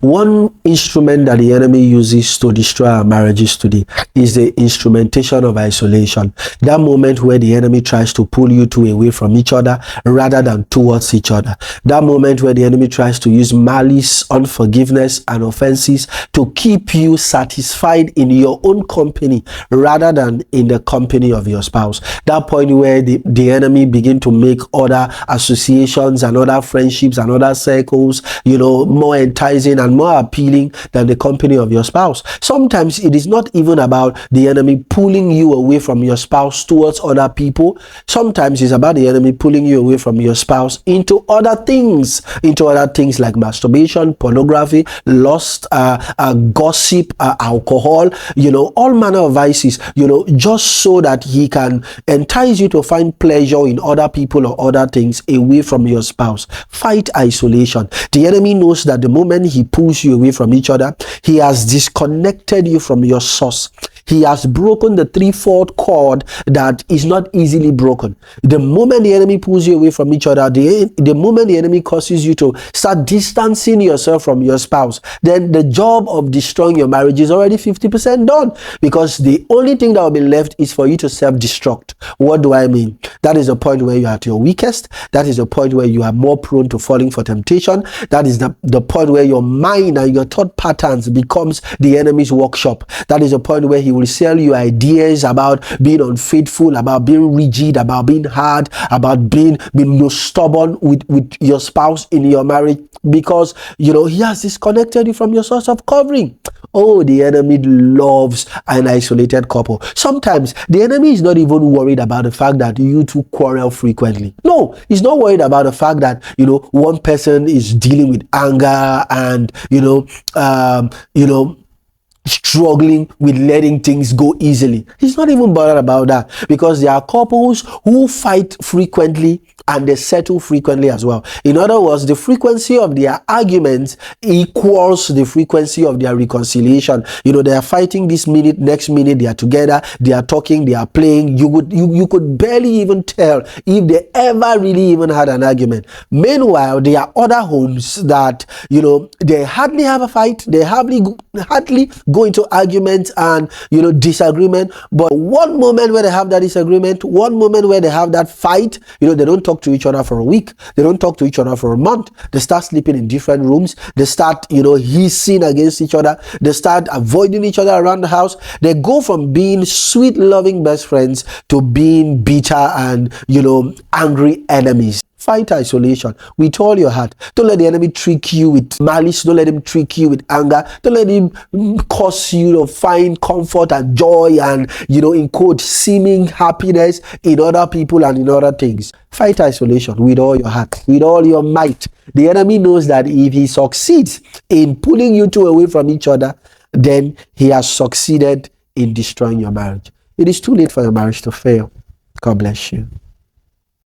One instrument that the enemy uses to destroy our marriages today is the instrumentation of isolation. That moment where the enemy tries to pull you two away from each other rather than towards each other. That moment where the enemy tries to use malice, unforgiveness, and offenses to keep you satisfied in your own company rather than in the company of your spouse. That point where the enemy begin to make other associations and other friendships and other circles, more enticing and more appealing than the company of your spouse. Sometimes it is not even about the enemy pulling you away from your spouse towards other people. Sometimes it's about the enemy pulling you away from your spouse into other things like masturbation, pornography, lust, gossip, alcohol, all manner of vices, just so that he can entice you to find pleasure in other people or other things away from your spouse. Fight isolation. The enemy knows that the moment he pulls you away from each other, he has disconnected you from your source. He has broken the threefold cord that is not easily broken. The moment the enemy pulls you away from each other, the moment the enemy causes you to start distancing yourself from your spouse, then the job of destroying your marriage is already 50% done, because the only thing that will be left is for you to self-destruct. What do I mean? That is the point where you are at your weakest. That is the point where you are more prone to falling for temptation. That is the point where your mind and your thought patterns becomes the enemy's workshop. That is the point where he will sell you ideas about being unfaithful, about being rigid, about being hard, about being stubborn with your spouse in your marriage, because he has disconnected you from your source of covering. Oh, the enemy loves an isolated couple. Sometimes the enemy is not even worried about the fact that you two quarrel frequently. No, he's not worried about the fact that one person is dealing with anger and struggling with letting things go easily. He's not even bothered about that, because there are couples who fight frequently and they settle frequently as well. In other words, the frequency of their arguments equals the frequency of their reconciliation. They are fighting this minute, next minute they are together, they are talking, they are playing. You could barely even tell if they ever really even had an argument. Meanwhile, there are other homes that they hardly have a fight, they hardly go into argument and disagreement, but one moment where they have that disagreement, one moment where they have that fight, they don't talk to each other for a week, they don't talk to each other for a month, they start sleeping in different rooms, they start hissing against each other, they start avoiding each other around the house. They go from being sweet loving best friends to being bitter and angry enemies. Fight isolation with all your heart. Don't let the enemy trick you with malice. Don't let him trick you with anger. Don't let him cause you to find comfort and joy and, in quote, seeming happiness in other people and in other things. Fight isolation with all your heart, with all your might. The enemy knows that if he succeeds in pulling you two away from each other, then he has succeeded in destroying your marriage. It is too late for your marriage to fail. God bless you.